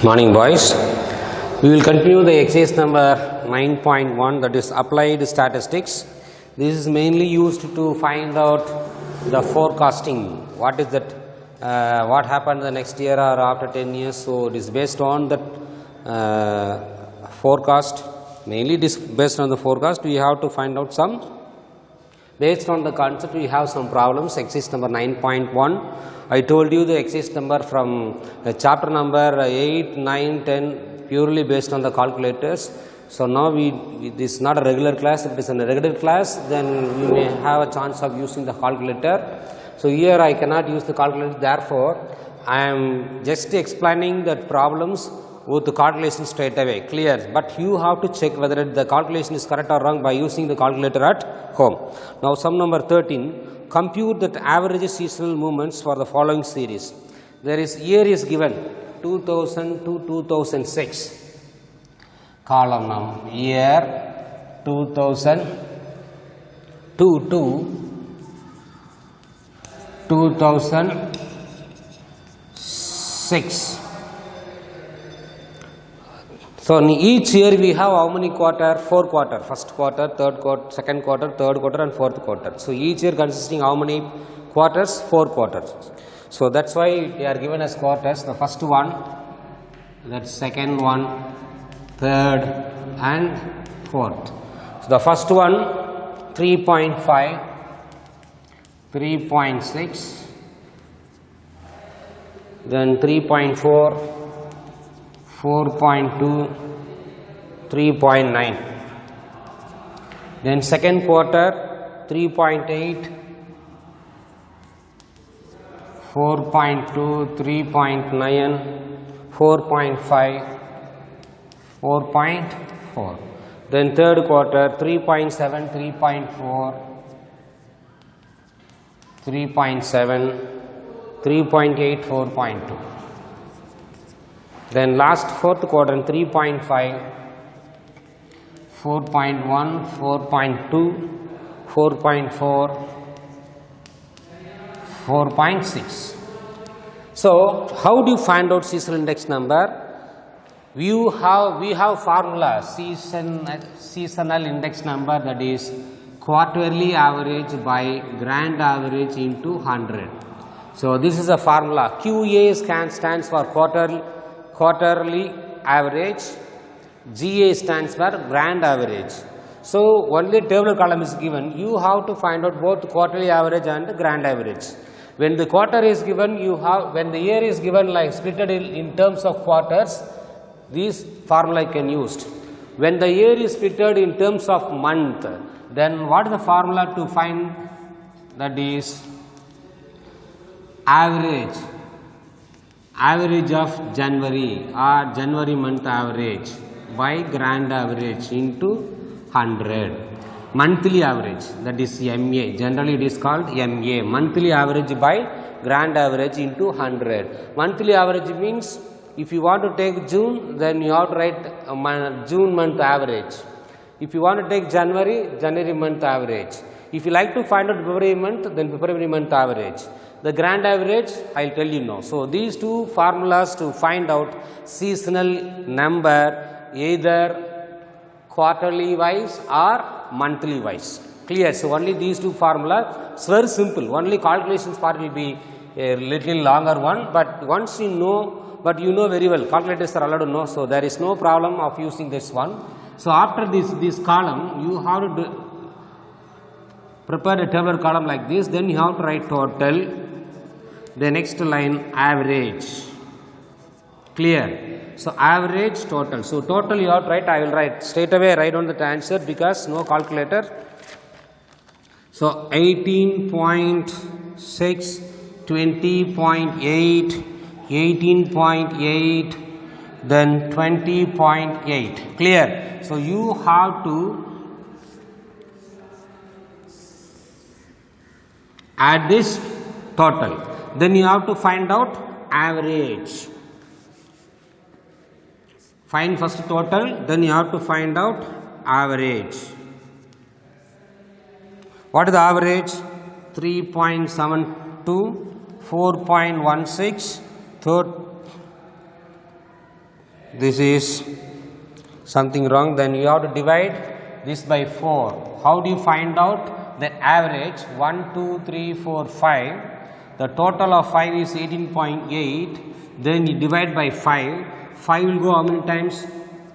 Morning, boys. We will continue the exercise number 9.1, that is applied statistics. This is mainly used to find out the forecasting. What is that? What happened the next year or after 10 years? So it is based on that forecast. Mainly it is based on the forecast. We have to find out some. Based on the concept, we have some problems. Exercise number 9.1. I told you the exercise number from chapter number 8, 9, 10 purely based on the calculators. So now this is not a regular class. If it is a regular class, then we may have a chance of using the calculator. So here I cannot use the calculator. Therefore, I am just explaining the problems with the calculation straight away. Clear? But you have to check whether the calculation is correct or wrong by using the calculator at home. Now sum number 13. Compute that average seasonal movements for the following series. There is year is given 2000 to 2006. Column number year 2000 to 2006. So in each year we have how many quarter? 4 quarter. First quarter, third quarter, second quarter, third quarter and fourth quarter. So each year consisting how many quarters? 4 quarters. So that's why they are given as quarters. The first one, that second one, third and fourth. So the first one 3.5, 3.6, then 3.4, 4.2, 3.9. Then second quarter 3.8, 4.2, 3.9, 4.5, 4.4. Then third quarter 3.7, 3.4, 3.7, 3.8, 4.2. Then last fourth quadrant 3.5, 4.1, 4.2, 4.4, 4.6. So how do you find out seasonal index number? We have formula seasonal index number, that is quarterly average by grand average into 100. So this is a formula. QA stands for quarterly average, GA stands for grand average. So only tabular column is given. You have to find out both quarterly average and grand average. When the quarter is given, when the year is given like splitted in terms of quarters, this formula can used. When the year is splitted in terms of month, then what is the formula to find? That is average of January or January month average by grand average into 100. Monthly average, that is MA. Generally it is called MA. Monthly average by grand average into 100. Monthly average means if you want to take June, then you have to write June month average. If you want to take January month average. If you like to find out February month, then February month average. The grand average, I will tell you now. So these two formulas to find out seasonal number, either quarterly wise or monthly wise. Clear? So only these two formulas. It's very simple. Only calculations part will be a little longer one, but once you know, but you know very well, calculators are allowed to know. So there is no problem of using this one. So after this column, you have to prepare a tabular column like this. Then you have to write total. The next line average. Clear? So average total. So total you have to write. I will write straight away. Write on the answer because no calculator. So 18.6, 20.8, 18.8, then 20.8. Clear? So you have to add this total. Then you have to find out average. Find first total, then you have to find out average. What is the average? 3.72, 4.16, this is something wrong, then you have to divide this by 4. How do you find out the average? 1, 2, 3, 4, 5. The total of 5 is 18.8. Then you divide by 5. 5 will go how many times?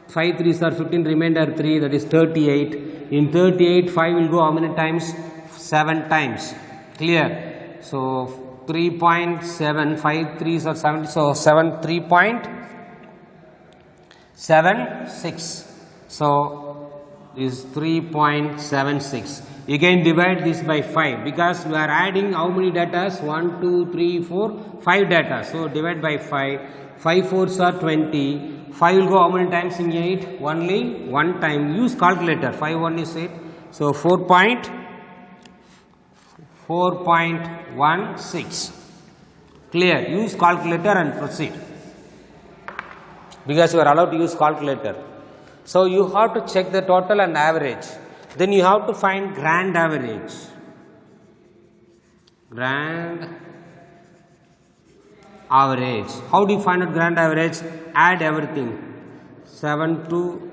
5 3s are 15, remainder 3, that is 38. In 38, 5 will go how many times? 7 times. Clear? So 3.7, 5 3s are 70, so 7, 3.76. So is 3.76. Again divide this by 5 because we are adding how many datas? 1, 2, 3, 4, 5 data. So divide by 5. 5 4s are 20. 5 will go how many times in 8? Only one time. Use calculator. 5 1 is 8. So 4.16. Clear? Use calculator and proceed. Because you are allowed to use calculator. So you have to check the total and average. Then you have to find grand average. Grand average. How do you find out grand average? Add everything. 7 to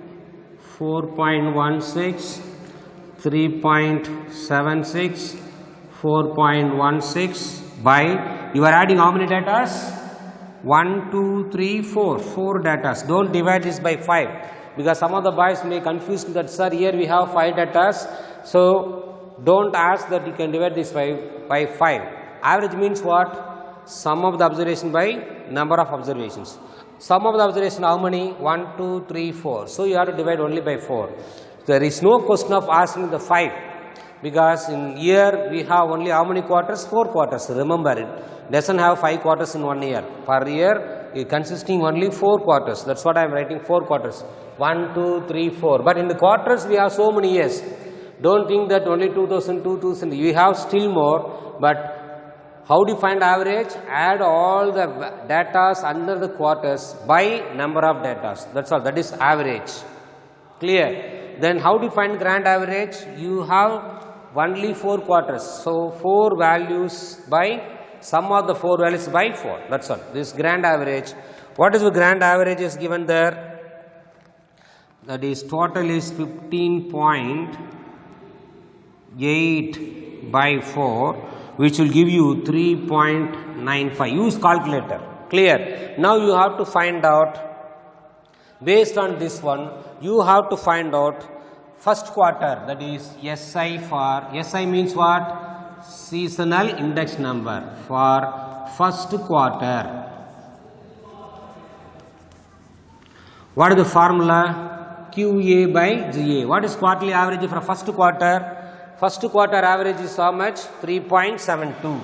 4.16, 3.76, 4.16 by, you are adding how many datas? 1, 2, 3, 4. 4 datas. Don't divide this by 5. Because some of the boys may confuse that, sir, here we have 5 datas. So don't ask that you can divide this by 5. Average means what? Sum of the observation by number of observations. Sum of the observation how many? 1, 2, 3, 4. So you have to divide only by 4. There is no question of asking the 5. Because in year we have only how many quarters? 4 quarters. Remember, it doesn't have 5 quarters in 1 year. Per year it consisting only 4 quarters. That's what I am writing, 4 quarters. 1, 2, 3, 4. But in the quarters we have so many years. Don't think that only 2000, 2000. We have still more. But how do you find average? Add all the datas under the quarters by number of datas. That's all. That is average. Clear? Then how do you find grand average? You have only 4 quarters. So 4 values by sum of the 4 values by 4. That's all. This grand average. What is the grand average is given there? That is total is 15.8 by 4, which will give you 3.95. Use calculator. Clear? Now you have to find out, based on this one, you have to find out first quarter, that is SI for, SI means what? Seasonal index number for first quarter. What is the formula? QA by GA. What is quarterly average for first quarter? First quarter average is how much? 3.72.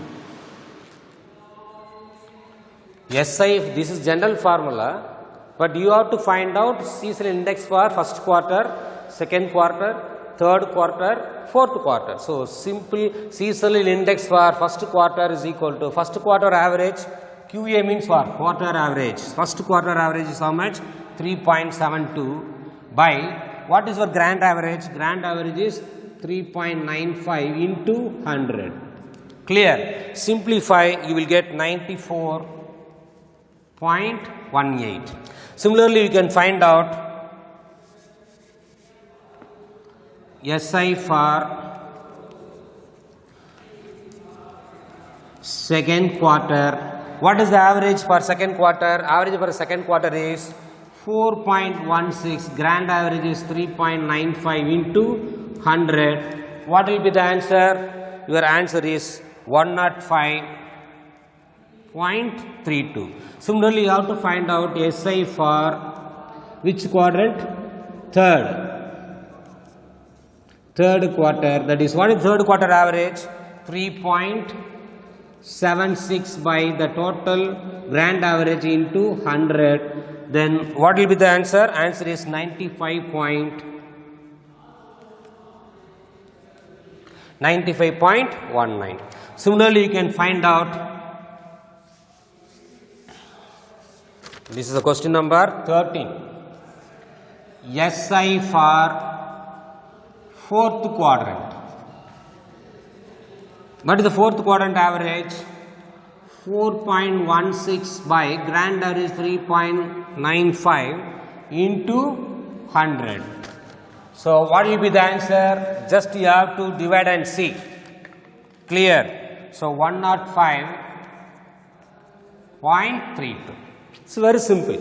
SI, this is general formula, but you have to find out seasonal index for first quarter, second quarter, third quarter, fourth quarter. So simple seasonal index for first quarter is equal to first quarter average. QA means what? Quarter average. First quarter average is how much? 3.72 by, what is your grand average? Grand average is 3.95 into 100. Clear? Simplify, you will get 94.18. Similarly, you can find out SI for second quarter. What is the average for second quarter? Average for second quarter is 4.16. Grand average is 3.95 into 100. What will be the answer? Your answer is 105.32. Similarly, you have to find out SI for which quadrant? Third quarter. That is, what is third quarter average? 3.76 by the total grand average into 100. Then what will be the answer? Answer is 95.19. Similarly, you can find out, this is the question number 13. SI for fourth quadrant. What is the fourth quadrant average? 4.16 by grand average 3.95 into 100. So what will be the answer? Just you have to divide and see. Clear? So 105.32. It's very simple.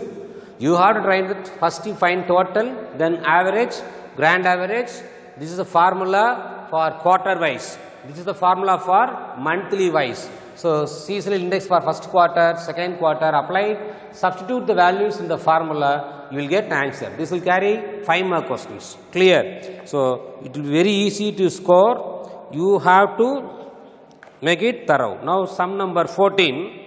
You have to try that. First you find total, then average, grand average. This is the formula for quarter wise. This is the formula for monthly wise. So seasonal index for first quarter, second quarter, apply, substitute the values in the formula, you will get answer. This will carry 5 mark questions. Clear? So it will be very easy to score. You have to make it thorough. Now sum number 14.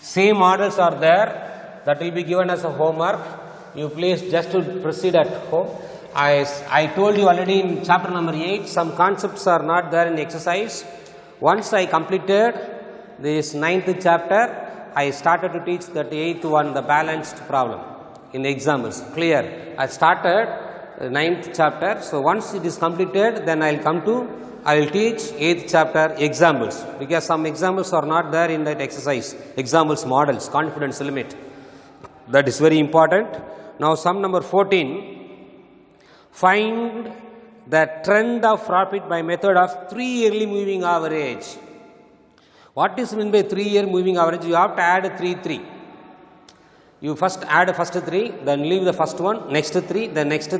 Same models are there, that will be given as a homework. You please just to proceed at home. I told you already in chapter number 8, some concepts are not there in exercise. Once I completed this 9th chapter, I started to teach that 8th one, the balanced problem in examples. Clear? I started 9th chapter. So once it is completed, then I will teach 8th chapter examples, because some examples are not there in that exercise. Examples, models, confidence limit. That is very important. Now sum number 14. Find the trend of profit by method of 3 yearly moving average. What is meant by 3 year moving average? You have to add 3. You first add first 3, then leave the first one, next 3, then next,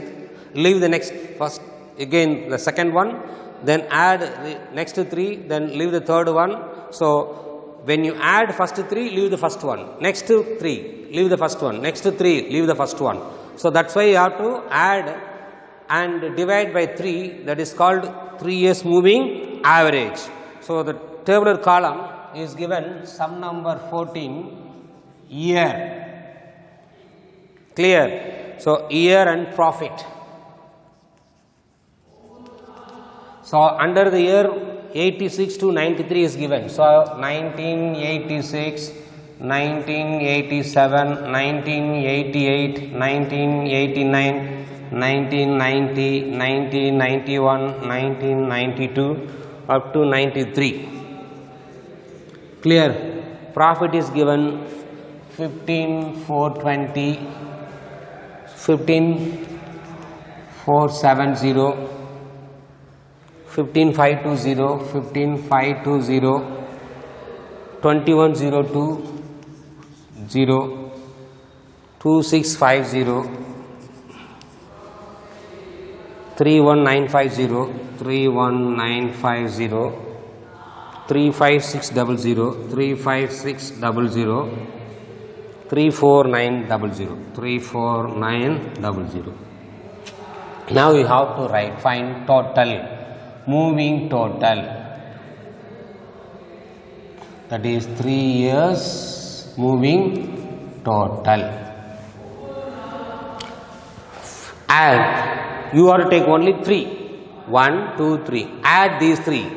leave the next first, again the second one, then add the next 3, then leave the third one. So when you add first 3, leave the first one, next 3, leave the first one, next 3, leave the first one. So that's why you have to add and divide by 3, that is called 3 years moving average. So the tabular column is given sum number 14, year. Clear? So year and profit. So under the year 86 to 93 is given. So 1986, 1987, 1988, 1989, 1990, 1991, 1992 up to 93. Clear? Profit is given 15,420, 15,470, 15,520, 15,520, 21,020, 2650, 31950, 31950, 35600, 35600, 34900, 34900. Now you have to write, find total, moving total, that is 3 years moving total. Add. You are to take only 3. 1, 2, 3. Add these 3.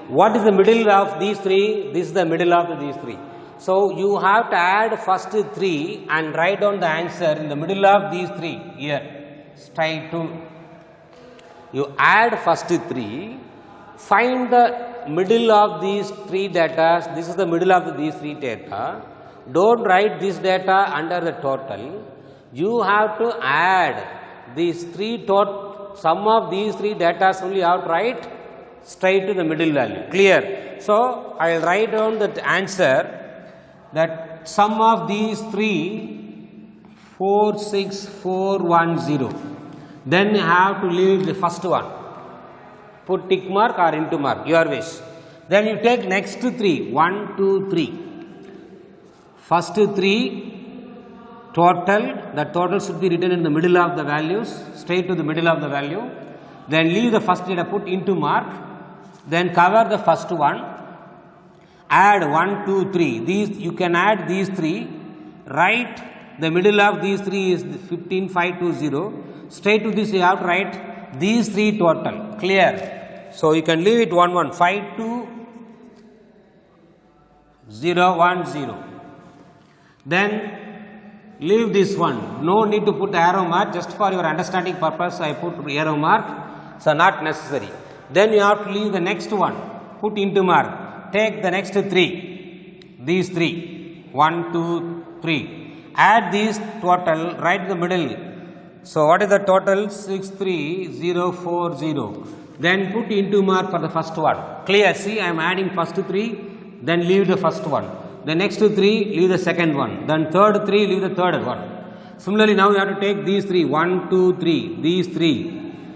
What is the middle of these 3? This is the middle of these 3. So you have to add first 3 and write down the answer in the middle of these 3 here. Straight to. You add first 3. Find the middle of these 3 data. This is the middle of these 3 data. Don't write this data under the total. You have to add these 3 total. Sum of these 3 data only you have to write straight to the middle value. Clear? So I will write down the answer, that sum of these 3, 46410. Then you have to leave the first one. Put tick mark or into mark, your wish. Then you take next 3, 1, 2, 3. First 3 total, the total should be written in the middle of the values, straight to the middle of the value. Then leave the first data, put into mark. Then cover the first one. Add 1, 2, 3. These you can add these 3. Write the middle of these 3 is 15,520. Straight to this you have to write these 3 total. Clear? So you can leave it 1, 1, 5, 2, 0, 1, 0. Then leave this one. No need to put arrow mark. Just for your understanding purpose, I put arrow mark. So not necessary. Then you have to leave the next one. put into mark. Take the next 3, these 3, 1, 2, 3. Add these total right in the middle. So what is the total? 63040. Then put into mark for the first one. Clear? See, I am adding first 3, then leave the first one. The next 3, leave the second one. Then third 3, leave the third one. Similarly, now you have to take these 3, 1, 2, 3, these 3.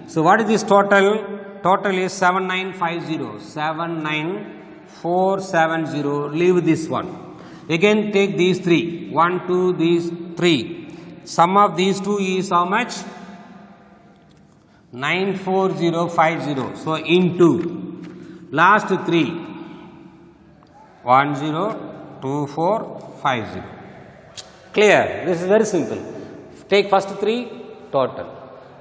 So what is this total? Total is 7950. 79470. Leave this one. Again take these 3. 1, 2, these 3. Sum of these two is how much? 94050. So into last 3. 102450. Clear? This is very simple. Take first 3 total.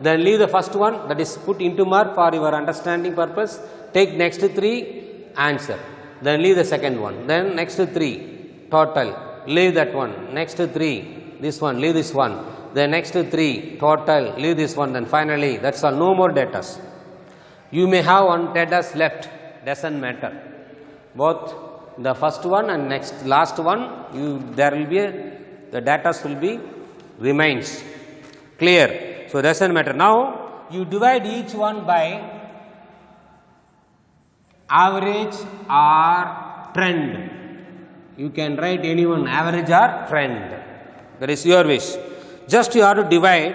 Then leave the first one, that is put into mark for your understanding purpose. Take next 3 answer. Then leave the second one. Then next 3 total. Leave that one. Next 3 this one. Leave this one. Then next 3 total. Leave this one. Then finally that's all. No more datas. You may have one datas left. Doesn't matter. Both the first one and last one, there will be the datas will be remains. Clear? So doesn't matter. Now you divide each one by average or trend. You can write any one, average or trend. That is your wish. Just you have to divide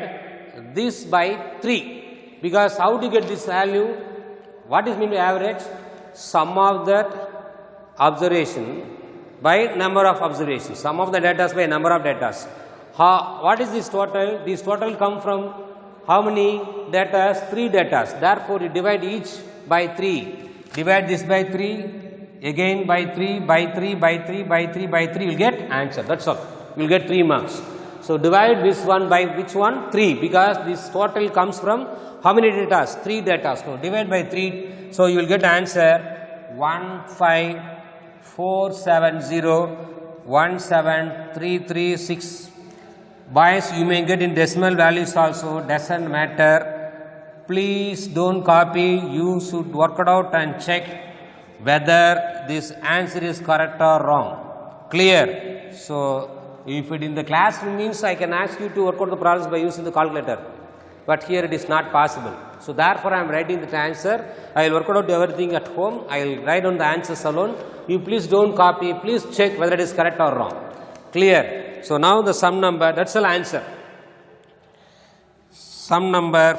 this by 3. Because how to get this value? What is mean by average? Sum of that observation by number of observations. Sum of the data by number of data. What is this total? This total come from how many data? 3 data. Therefore, you divide each by 3. Divide this by 3, again by 3, by 3, by 3, by 3, by 3. You will get answer. That's all. You will get 3 marks. So divide this one by which one? 3. Because this total comes from how many data? 3 data. So divide by 3. So you will get answer 15470173336. Boys, you may get in decimal values also, doesn't matter. Please don't copy, you should work it out and check whether this answer is correct or wrong. Clear? So, if it in the classroom means I can ask you to work out the problems by using the calculator. But here it is not possible. So, therefore, I am writing the answer. I will work out everything at home. I will write down the answers alone. You please don't copy. Please check whether it is correct or wrong. Clear? So, now the sum number, that's the answer. Sum number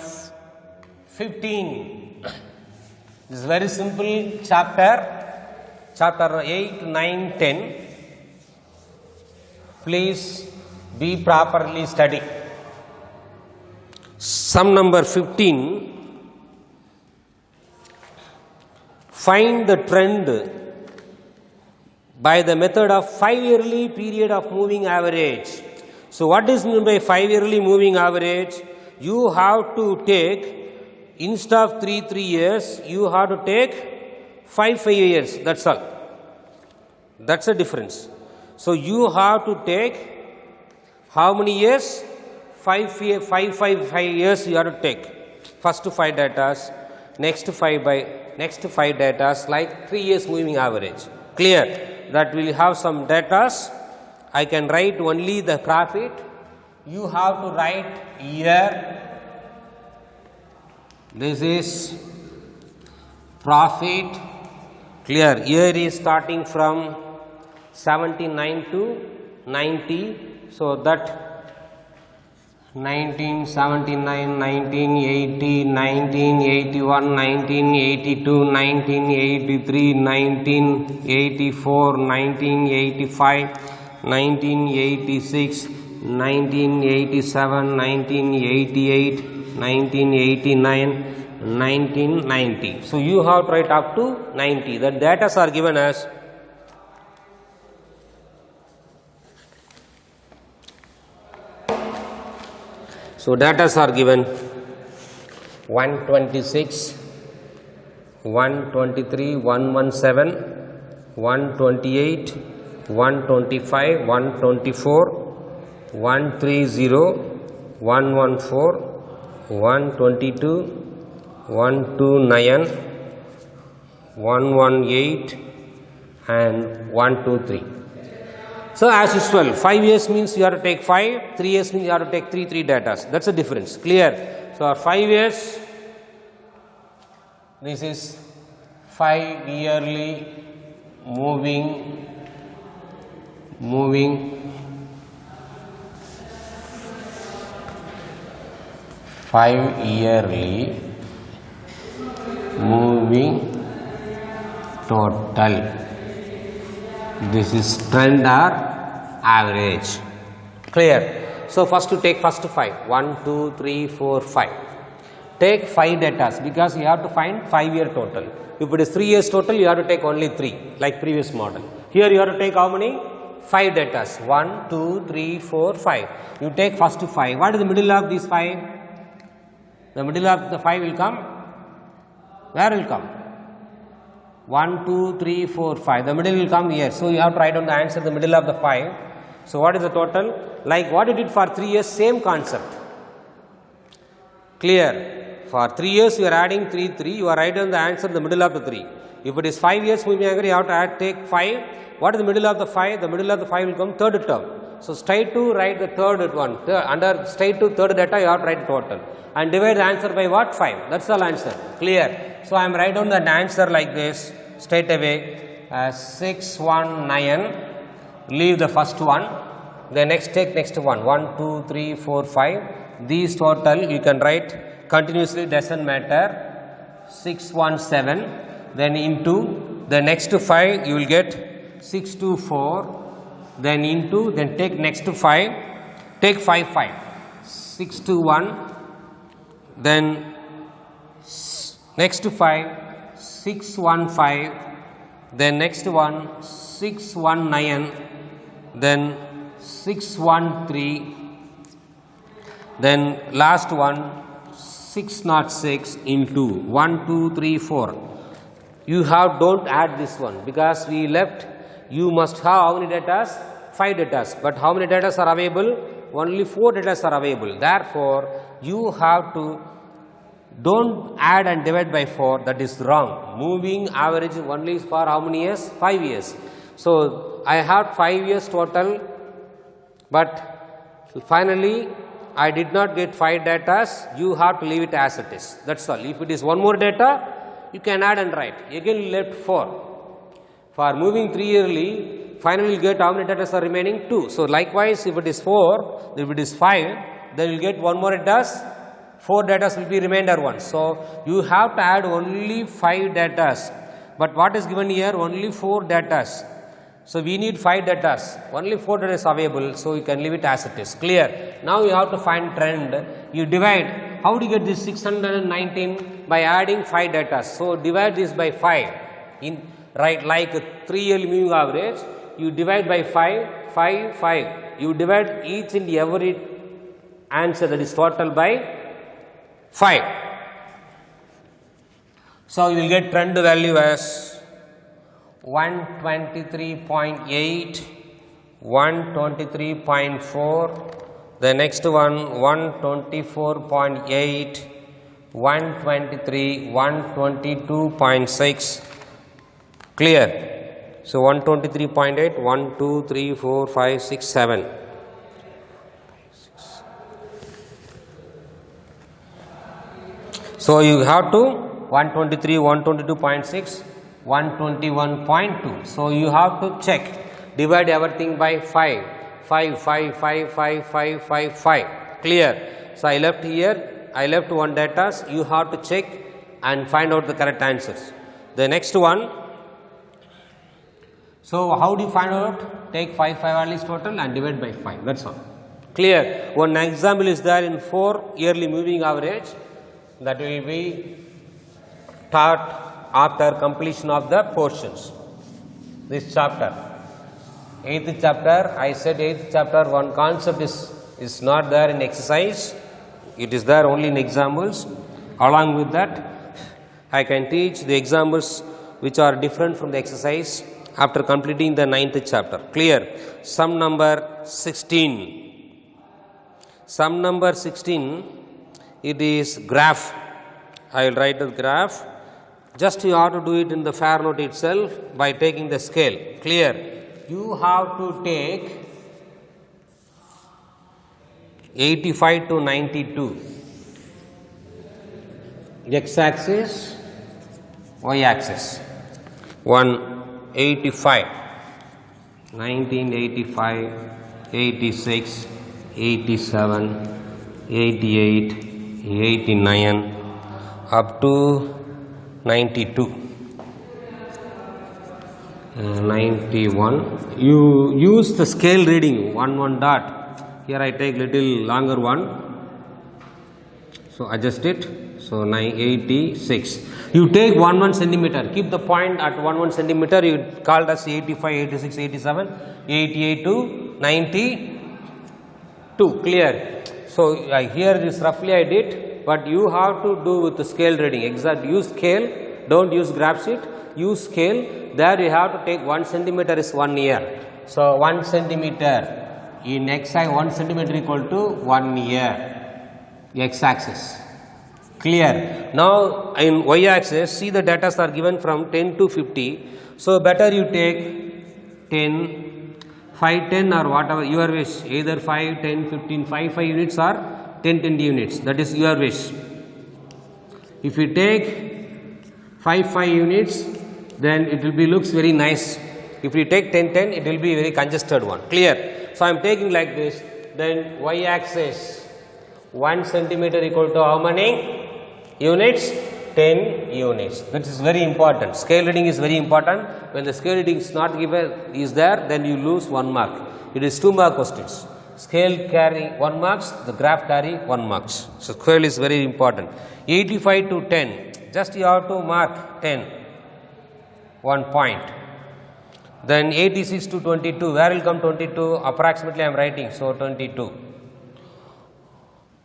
15. This is very simple chapter. Chapter 8, 9, 10. Please be properly studied. Sum number 15. Find the trend by the method of 5-yearly period of moving average. So what is meant by 5-yearly moving average? You have to take, instead of 3 years, you have to take 5 years. That's all. That's the difference. So you have to take how many years? 5 years you have to take. First 5 datas, next 5 datas, like 3 years moving average. Clear? That will have some datas. I can write only the profit. You have to write year. This is profit. Clear? Year is starting from 79 to 90. So that 1979, 1980, 1981, 1982, 1983, 1984, 1985, 1986, 1987, 1988, 1989, 1990. So you have to write up to 90. The data are given as so data are given 126, 123, 117, 128, 125, 124, 130, 114, 122, 129, 118 and 123. So as usual, 5 years means you have to take 5, 3 years means you have to take 3 data. That's the difference. Clear? So 5 years, this is 5 yearly moving 5 yearly moving total. This is trend or average. Clear? So first to take first 5. 1, 2, 3, 4, 5. Take 5 data because you have to find 5-year total. If it is 3 years total, you have to take only 3 like previous model. Here you have to take how many? 5 data. 1, 2, 3, 4, 5. You take first 5. What is the middle of these 5? The middle of the 5 will come. Where will come? 1, 2, 3, 4, 5. The middle will come here. So you have to write down the answer in the middle of the 5. So what is the total? Like what you did for 3 years, same concept. Clear? For 3 years you are adding 3, you are writing down the answer in the middle of the 3. If it is 5 years moving average, you have to take 5. What is the middle of the 5? The middle of the 5 will come third term. So straight to write the third one. Under straight to third data, you have to write total. And divide the answer by what? 5. That's all answer. Clear? So I am write down the answer like this straight away. 619. Leave the first one. Then next take next one. 1, 2, 3, 4, 5. These total you can write continuously, doesn't matter. 617. Then into the next 5 you will get 624. Then into, then take next 5. Take 5, 5. 621. Then next 5, 615. Then next one 619. Then 613. Then last one 606 into 1, 2, 3, 4. You have don't add this one because we left. You must have how many data? 5 data. But how many data are available? Only 4 data are available. Therefore, you have to don't add and divide by 4. That is wrong. Moving average only for how many years? 5 years. So I have 5 years total, but finally I did not get 5 data. You have to leave it as it is. That's all. If it is one more data, you can add and write. Again left 4. For moving 3 yearly, finally you get how many data are remaining? 2. So likewise, if it is 4, if it is 5, then you will get one more data. 4 data will be remainder 1. So you have to add only 5 data. But what is given here? Only 4 data. So we need 5 data. Only 4 data is available. So you can leave it as it is. Clear? Now you have to find trend. You divide. How do you get this 619? By adding 5 data. So divide this by 5. Right, like 3 yearly moving average, you divide by 5, 5, 5. You divide each and every answer that is total by 5. So you will get trend value as 123.8, 123.4, the next one 124.8, 123, 122.6. Clear? So 123.8, 1, 2, 3, 4, 5, 6, 7. So you have to 123, 122.6, 121.2. So you have to check. Divide everything by 5. 5, 5, 5, 5, 5, 5, 5. Clear? So I left here. I left one data. You have to check and find out the correct answers. The next one. So how do you find out? Take 5 yearly total and divide by 5. That's all. Clear? One example is there in 4 yearly moving average that will be taught after completion of the portions. This chapter. 8th chapter. I said 8th chapter. One concept is not there in exercise. It is there only in examples. Along with that, I can teach the examples which are different from the exercise after completing the 9th chapter. Clear? Sum number 16. Sum number 16, it is graph. I will write the graph Just you have to do it in the fair note itself by taking the scale. Clear? You have to take 85 to 92. X axis, Y axis. 185, 1985, 86, 87, 88, 89, up to 92, 91. You use the scale reading 1 dot. Here I take little longer one, so adjust it. So 986. You take 1 centimeter. Keep the point at 1 centimeter. You called as 85, 86, 87, 88 to 92. Clear? So here this roughly I did, but you have to do with the scale reading. Exact. Use scale. Don't use graph sheet. Use scale. There you have to take 1 centimeter is 1 year. So 1 centimeter in x axis 1 centimeter equal to 1 year. X axis. Clear. Now in y axis, see the data are given from 10 to 50. So better you take 10, 5, 10 or whatever your wish. Either 5, 10, 15, 5 units or 10 units. That is your wish. If you take 5 units, then it will be looks very nice. If you take 10, it will be very congested one. Clear. So I am taking like this. Then y axis 1 centimeter equal to how many units? 10 units. That is very important. Scale reading is very important. When the scale reading is not given is there, then you lose 1 mark. It is 2 mark questions. Scale carry 1 marks, the graph carry 1 marks. So scale is very important. 85 to 10. Just you have to mark 10. 1 point. Then 86 to 22. Where will come 22? Approximately I am writing. So 22.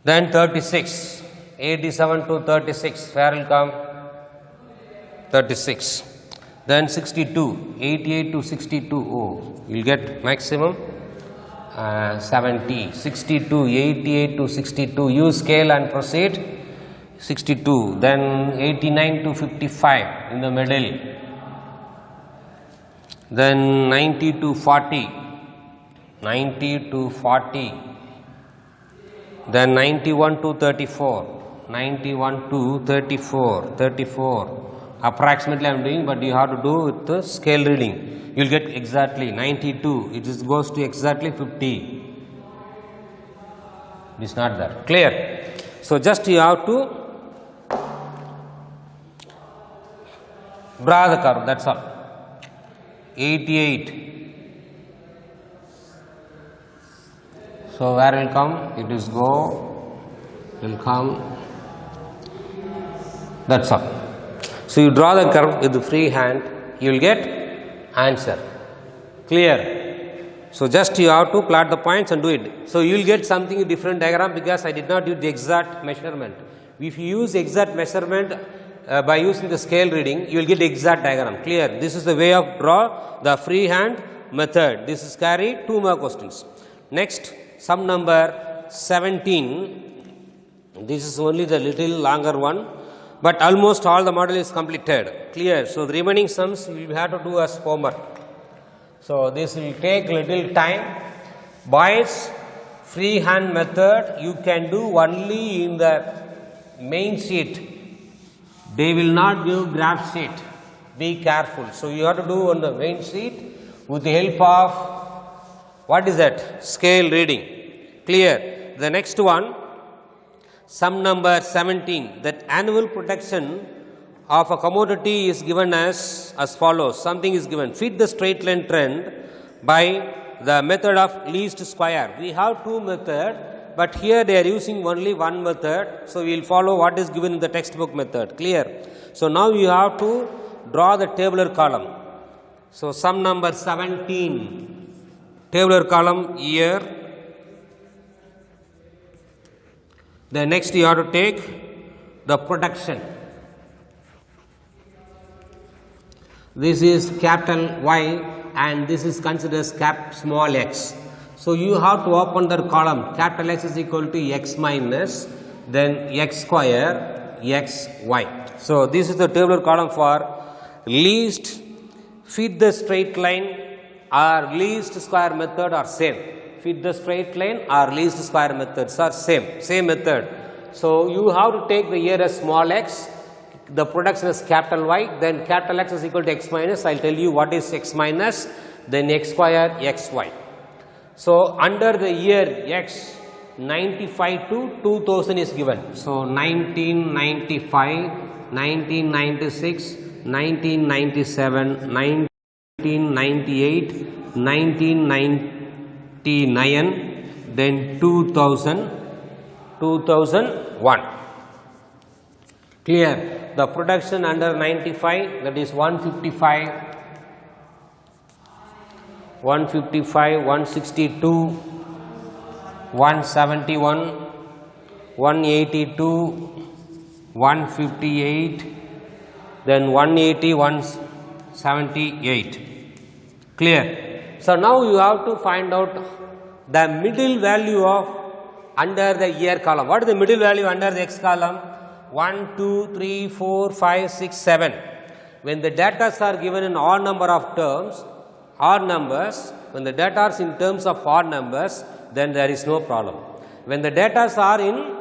Then 36. 87 to 36, where will come? 36. Then 62, 88 to 62, oh, you will get maximum 70, 62, 88 to 62, use scale and proceed, 62, then 89 to 55 in the middle, then 90 to 40, 90 to 40, then 91 to 34, 91 to 34, 34. Approximately I am doing, but you have to do with the scale reading. You will get exactly 92. It is goes to exactly 50. It is not there. Clear? So just you have to draw the curve. That's all. 88. So where will come? It is go. Will come. That's all. So you draw the curve with the free hand, you will get answer. Clear? So just you have to plot the points and do it. So you will get something different diagram because I did not use the exact measurement. If you use exact measurement by using the scale reading, you will get exact diagram. Clear? This is the way of draw the free hand method. This is carry 2 more questions. Next, sum number 17. This is only the little longer one, but almost all the model is completed. Clear? So the remaining sums you will have to do as homework. So this will take little time. Boys, free hand method you can do only in the main sheet. They will not give graph sheet. Be careful. So you have to do on the main sheet with the help of what is that? Scale reading. Clear? The next one. Sum number 17, that annual production of a commodity is given as follows. Something is given. Fit the straight line trend by the method of least square. We have 2 methods, but here they are using only 1 method. So we will follow what is given in the textbook method. Clear? So now you have to draw the tabular column. So sum number 17, tabular column year. The next you have to take the production. This is capital Y and this is considered as small x. So you have to open the column. Capital X is equal to x minus then x square xy. So this is the tabular column for least fit the straight line or least square method are same. Fit the straight line or least square methods are same method. So you have to take the here as small x, the production is capital Y, then capital X is equal to x minus. I will tell you what is x minus, then x square xy. So under the year x, 95 to 2000 is given. So 1995, 1996, 1997, 1998, 1999, then 2000, 2001. Clear? The production under 95, that is 155, 162, 171, 182, 158, then 180, 178. Clear? So now you have to find out the middle value of under the year column. What is the middle value under the x column? 1, 2, 3, 4, 5, 6, 7. When the data are given in odd number of terms, odd numbers, when the data are in terms of odd numbers, then there is no problem. When the data are in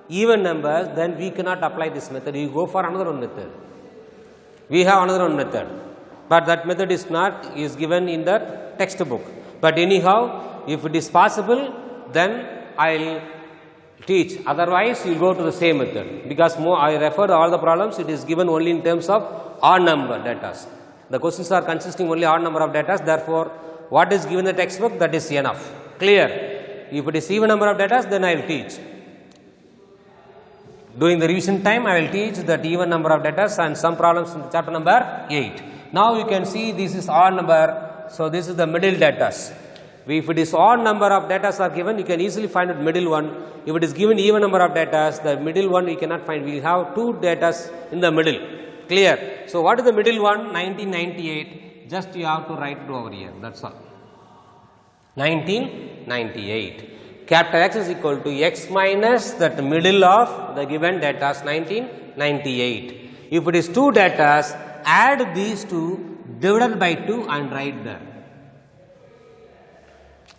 even numbers, then we cannot apply this method. We go for another one method. We have another one method, but that method is given in the textbook. But anyhow, if it is possible, then I will teach. Otherwise, you will go to the same method, because I refer to all the problems. It is given only in terms of odd number data. The questions are consisting only odd number of data. Therefore, what is given in the textbook, that is enough. Clear? If it is even number of data, then I will teach. During the revision time, I will teach that even number of data and some problems in chapter number 8. Now you can see this is odd number. So this is the middle data. If it is odd number of data are given, you can easily find out middle one. If it is given even number of data, the middle one we cannot find. We have two data in the middle. Clear? So what is the middle one? 1998. Just you have to write it over here. That's all. 1998. Capital X is equal to x minus that middle of the given data 1998. If it is two data, add these two, divided by 2 and write there.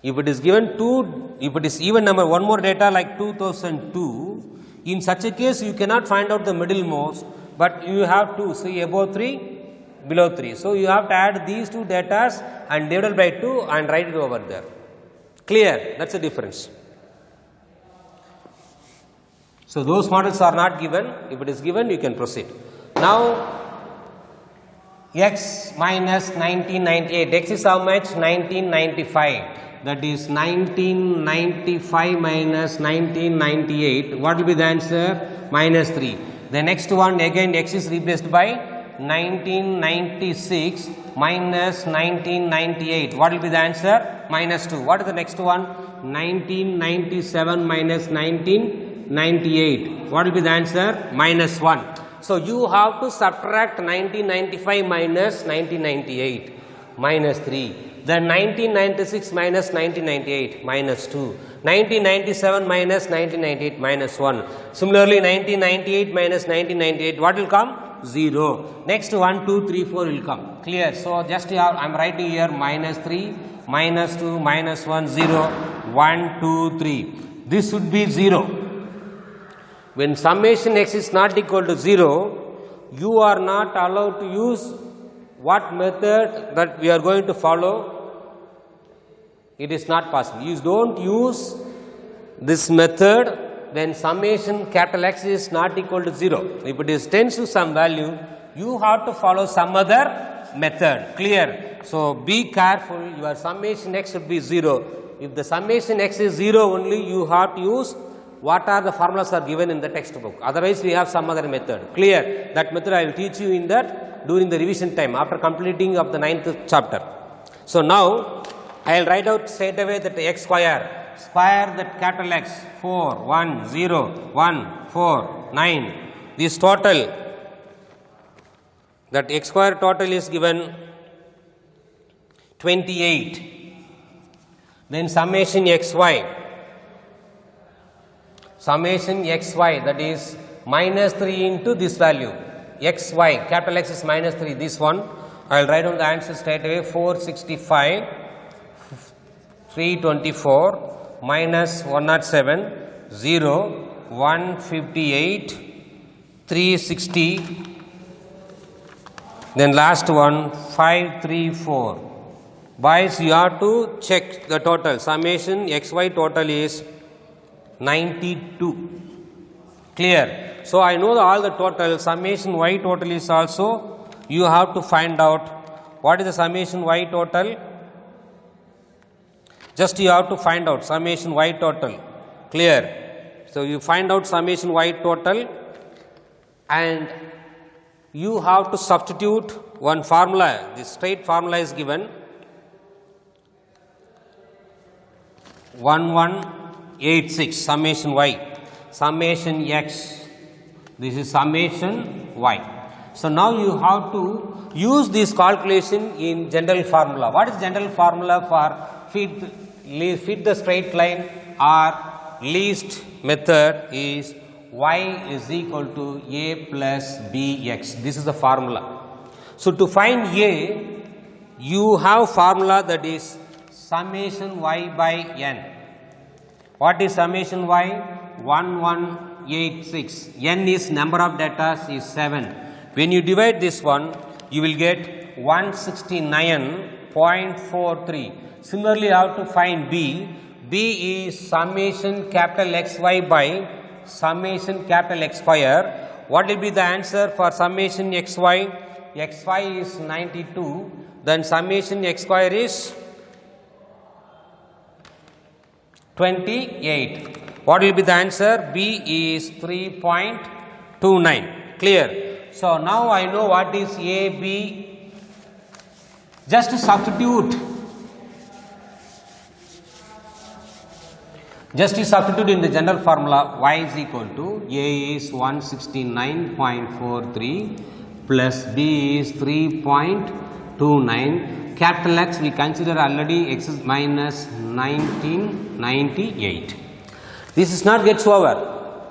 If it is given 2, if it is even number, one more data like 2002, in such a case you cannot find out the middlemost, but you have to see above 3, below 3. So you have to add these two data and divided by 2 and write it over there. Clear? That is the difference. So those models are not given. If it is given, you can proceed. Now x minus 1998. X is how much? 1995. That is 1995 minus 1998. What will be the answer? Minus 3. The next one again x is replaced by 1996 minus 1998. What will be the answer? Minus 2. What is the next one? 1997 minus 1998. What will be the answer? Minus 1. So you have to subtract 1995 minus 1998. Minus 3. Then 1996 minus 1998, minus 2. 1997 minus 1998, minus 1. Similarly, 1998 minus 1998, what will come? 0. Next 1, 2, 3, 4 will come. Clear? So just I am writing here minus 3, minus 2, minus 1, 0, 1, 2, 3. This should be 0. When summation x is not equal to 0, you are not allowed to use what method that we are going to follow. It is not possible. You don't use this method when summation capital X is not equal to 0. If it is tends to some value, you have to follow some other method. Clear? So be careful, your summation x should be 0. If the summation x is 0 only, you have to use what are the formulas are given in the textbook. Otherwise, we have some other method. Clear? That method I will teach you in that during the revision time after completing of the 9th chapter. So now I will write out straight away that x square that capital X 4 1 0 1 4 9. This total, that x square total is given 28. Then summation xy that is minus 3 into this value xy, capital X is minus 3, this one, I will write down the answer straight away, 465, 324, minus 107, 0, 158, 360, then last one, 534. Boys, you have to check the total. Summation xy total is 92. Clear? So I know all the total. Summation y total is also, you have to find out what is the summation y total. Just you have to find out summation y total. Clear? So you find out summation y total and you have to substitute one formula. This straight formula is given. 1186 summation y, summation x, this is summation y. So now you have to use this calculation in general formula. What is general formula for fit the straight line or least method is y is equal to a plus bx. This is the formula. So to find a, you have formula that is summation y by n. What is summation y? 1186. N is number of data is 7. When you divide this one, you will get 169.43. Similarly, you have to find b. B is summation capital XY by summation capital X square. What will be the answer for summation XY? XY is 92. Then summation X square is 28. What will be the answer? B is 3.29. Clear? So now I know what is A, B. Just substitute. Just substitute in the general formula. Y is equal to A is 169.43 plus B is 3.29. Capital X we consider already X is minus 1998. This is not gets over.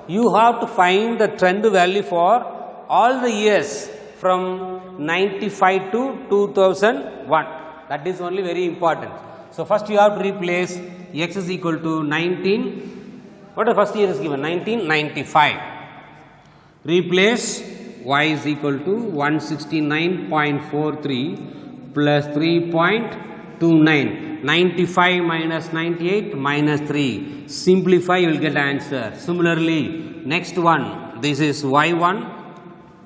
You have to find the trend value for all the years from 95 to 2001. That is only very important. So first you have to replace X is equal to 19. What the first year is given? 1995. Replace Y is equal to 169.43 plus 3.29. 95 minus 98 minus 3. Simplify, you will get answer. Similarly, next one, this is Y1,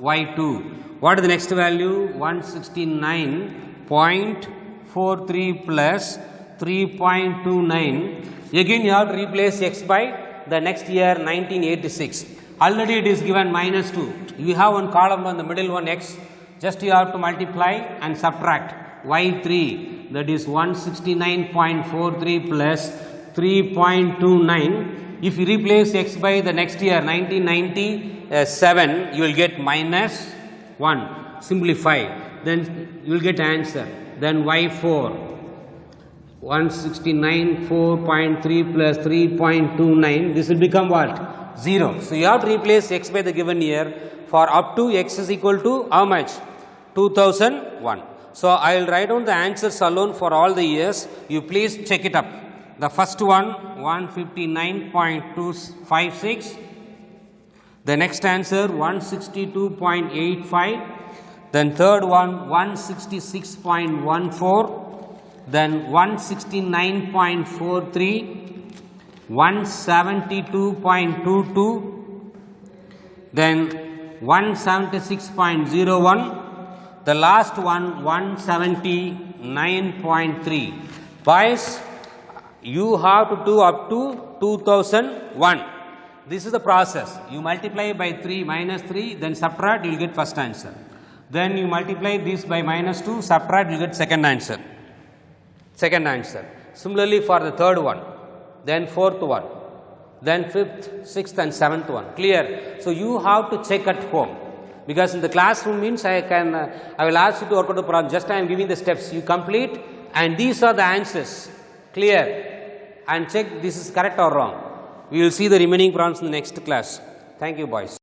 Y2. What is the next value? 169.43 plus 3.29. Again, you have to replace X by the next year 1986. Already it is given minus 2. You have one column on the middle one X. Just you have to multiply and subtract. Y3, that is 169.43 plus 3.29. If you replace X by the next year 1997, you will get minus 1. Simplify, then you will get answer. Then Y4, 169.4.3 plus 3.29, this will become what? 0. So you have to replace X by the given year for up to X is equal to how much? 2001. So I will write down the answers alone for all the years. You please check it up. The first one 159.256. The next answer 162.85. Then third one 166.14. Then 169.43. 172.22. Then 176.01. The last one 179.3. Boys, you have to do up to 2001. This is the process. You multiply by 3 minus 3, then subtract, you will get first answer. Then you multiply this by minus 2, subtract, you get second answer. Second answer. Similarly for the third one, then fourth one, then fifth, sixth and seventh one. Clear? So you have to check at home. Because in the classroom means I will ask you to work out the problem. Just I am giving the steps. You complete and these are the answers. Clear? And check this is correct or wrong. We will see the remaining problems in the next class. Thank you, boys.